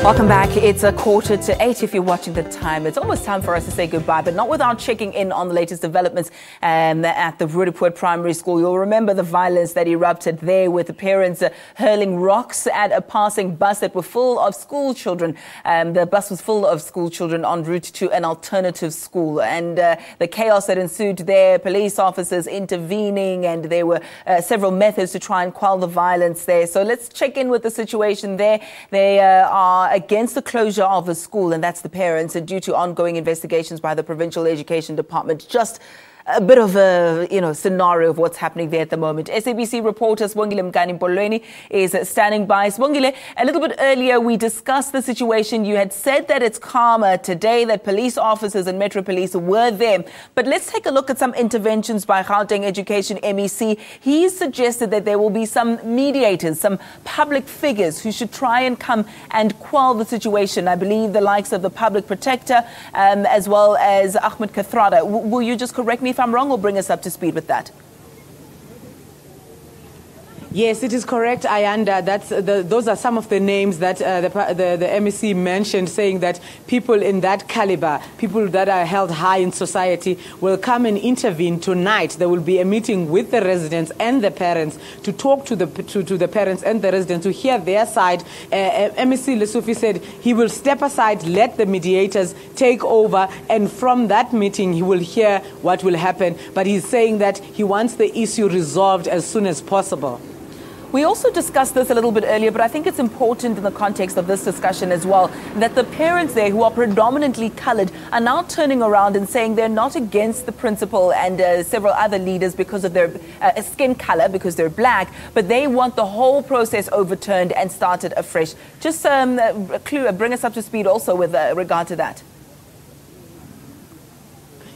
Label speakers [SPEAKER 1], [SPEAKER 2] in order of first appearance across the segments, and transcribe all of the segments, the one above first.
[SPEAKER 1] Welcome back. It's 7:45 if you're watching the time. It's almost time for us to say goodbye, but not without checking in on the latest developments at the Roodepoort Primary School. You'll remember the violence that erupted there with the parents hurling rocks at a passing bus that were full of school children. The bus was full of school children en route to an alternative school. And the chaos that ensued there, police officers intervening, and there were several methods to try and quell the violence there. So let's check in with the situation there. They are against the closure of the school, and that's the parents, and due to ongoing investigations by the Provincial Education Department. Just a bit of a scenario of what's happening there at the moment. SABC reporter Sibongile Mkani-Mpolweni is standing by. Sibongile, a little bit earlier we discussed the situation. You had said that it's calmer today, that police officers and Metro Police were there. But let's take a look at some interventions by Gauteng Education MEC. He suggested that there will be some mediators, some public figures who should try and come and quell the situation. I believe the likes of the public protector as well as Ahmed Kathrada. Will you just correct me if I'm wrong, or bring us up to speed with that?
[SPEAKER 2] Yes, it is correct, Ayanda. Those are some of the names that the MEC mentioned, saying that people in that caliber, people that are held high in society, will come and intervene tonight. There will be a meeting with the residents and the parents to talk to the parents and the residents to hear their side. MEC Lesufi said he will step aside, let the mediators take over, and from that meeting he will hear what will happen. But he's saying that he wants the issue resolved as soon as possible.
[SPEAKER 1] We also discussed this a little bit earlier, but I think it's important in the context of this discussion as well, that the parents there, who are predominantly coloured, are now turning around and saying they're not against the principal and several other leaders because of their skin colour, because they're black, but they want the whole process overturned and started afresh. Just bring us up to speed also with regard to that.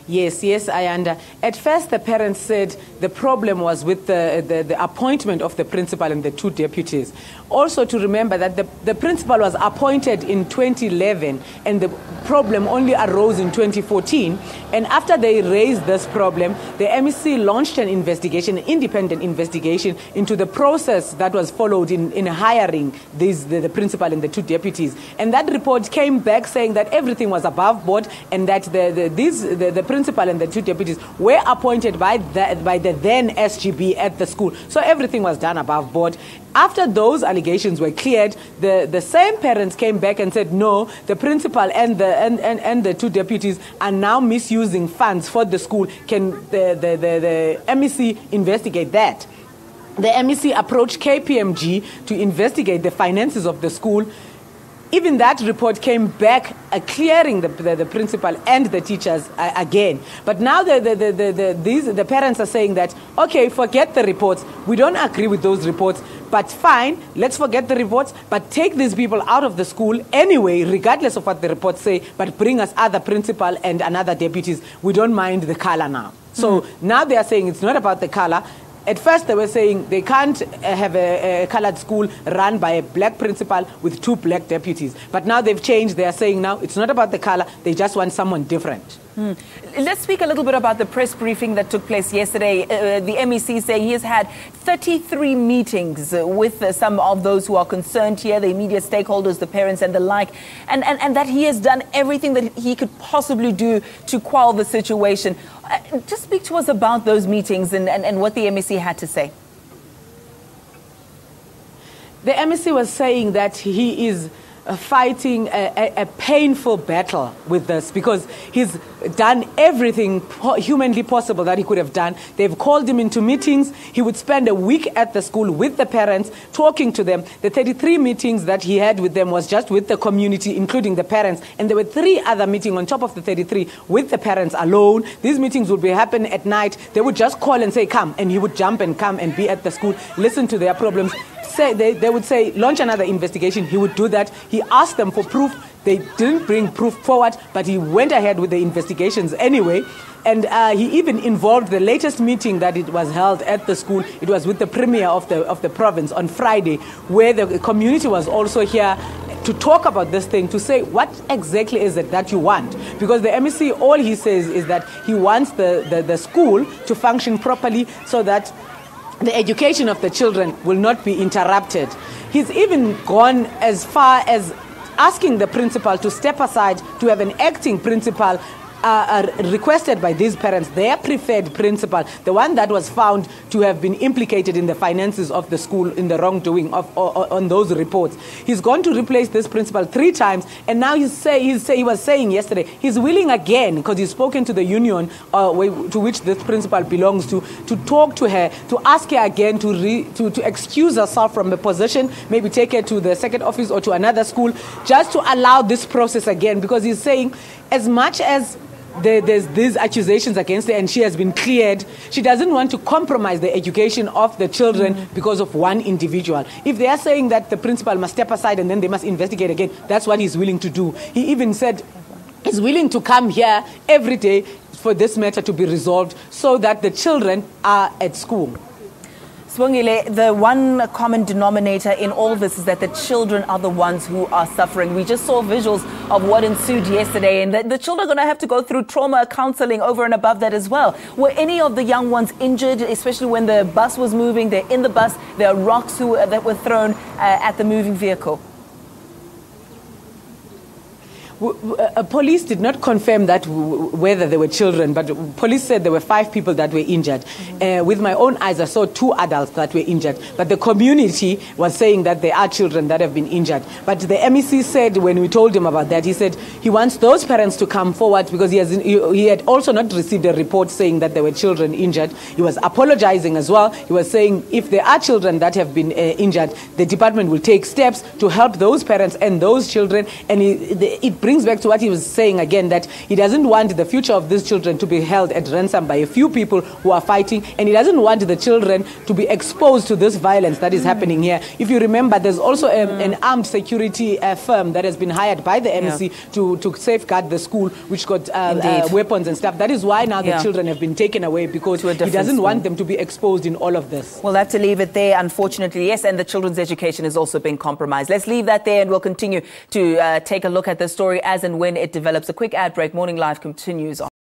[SPEAKER 2] Yes, Ayanda. At first, the parents said the problem was with the appointment of the principal and the two deputies. Also to remember that the principal was appointed in 2011 and the problem only arose in 2014. And after they raised this problem, the MEC launched an investigation, an independent investigation into the process that was followed in hiring the principal and the two deputies. And that report came back saying that everything was above board and that the principal and the two deputies were appointed by the then SGB at the school. So everything was done above board. After those allegations were cleared, the same parents came back and said, no, the principal and the two deputies are now misusing funds for the school. Can the MEC investigate that? The MEC approached KPMG to investigate the finances of the school. Even that report came back clearing the principal and the teachers again. But now the parents are saying that, okay, forget the reports. We don't agree with those reports, but fine, let's forget the reports, but take these people out of the school anyway, regardless of what the reports say, but bring us other principal and another deputies. We don't mind the color now. So now they are saying it's not about the color. At first, they were saying they can't have a colored school run by a black principal with two black deputies. But now they've changed. They are saying now it's not about the color. They just want someone different.
[SPEAKER 1] Let's speak a little bit about the press briefing that took place yesterday. The MEC saying he has had 33 meetings with some of those who are concerned here, the immediate stakeholders, the parents and the like, and that he has done everything that he could possibly do to quell the situation. Just speak to us about those meetings and what the MEC had to say.
[SPEAKER 2] The MEC was saying that he is fighting a painful battle with this because he's done everything humanly possible that he could have done. They've called him into meetings. He would spend a week at the school with the parents, talking to them. The 33 meetings that he had with them was just with the community, including the parents. And there were 3 other meetings on top of the 33 with the parents alone. These meetings would happen at night. They would just call and say, come. And he would jump and come and be at the school, listen to their problems. They would say, launch another investigation. He would do that. He asked them for proof. They didn't bring proof forward, but he went ahead with the investigations anyway. And he even involved the latest meeting that it was held at the school. It was with the premier of the province on Friday, where the community was also here to talk about this thing, to say what exactly is it that you want. Because the MEC, all he says is that he wants the school to function properly so that the education of the children will not be interrupted. He's even gone as far as asking the principal to step aside to have an acting principal requested by these parents, their preferred principal, the one that was found to have been implicated in the finances of the school in the wrongdoing on those reports. He's gone to replace this principal 3 times, and now he was saying yesterday he's willing again, because he's spoken to the union to which this principal belongs to talk to her, to ask her again to excuse herself from the position, maybe take her to the second office or to another school, just to allow this process again, because he's saying as much as there's these accusations against her and she has been cleared, she doesn't want to compromise the education of the children because of one individual. If they are saying that the principal must step aside and then they must investigate again, that's what he's willing to do. He even said he's willing to come here every day for this matter to be resolved so that the children are at school.
[SPEAKER 1] Sibongile, the one common denominator in all this is that the children are the ones who are suffering. We just saw visuals of what ensued yesterday, and the children are going to have to go through trauma counseling over and above that as well. Were any of the young ones injured, especially when the bus was moving? They're in the bus. There are rocks that were thrown at the moving vehicle.
[SPEAKER 2] Police did not confirm that whether there were children, but police said there were 5 people that were injured. With my own eyes, I saw 2 adults that were injured, but the community was saying that there are children that have been injured. But the MEC said, when we told him about that, he said he wants those parents to come forward, because he had also not received a report saying that there were children injured. He was apologizing as well. He was saying if there are children that have been injured, the department will take steps to help those parents and those children. And it brings back to what he was saying again, that he doesn't want the future of these children to be held at ransom by a few people who are fighting, and he doesn't want the children to be exposed to this violence that is happening here. If you remember, there's also an armed security firm that has been hired by the MEC to safeguard the school, which got weapons and stuff. That is why now the children have been taken away, because he doesn't want them to be exposed in all of this.
[SPEAKER 1] We'll have to leave it there, unfortunately. Yes, and the children's education has also been compromised. Let's leave that there, and we'll continue to take a look at the story as and when it develops. A quick ad break. Morning Live continues on.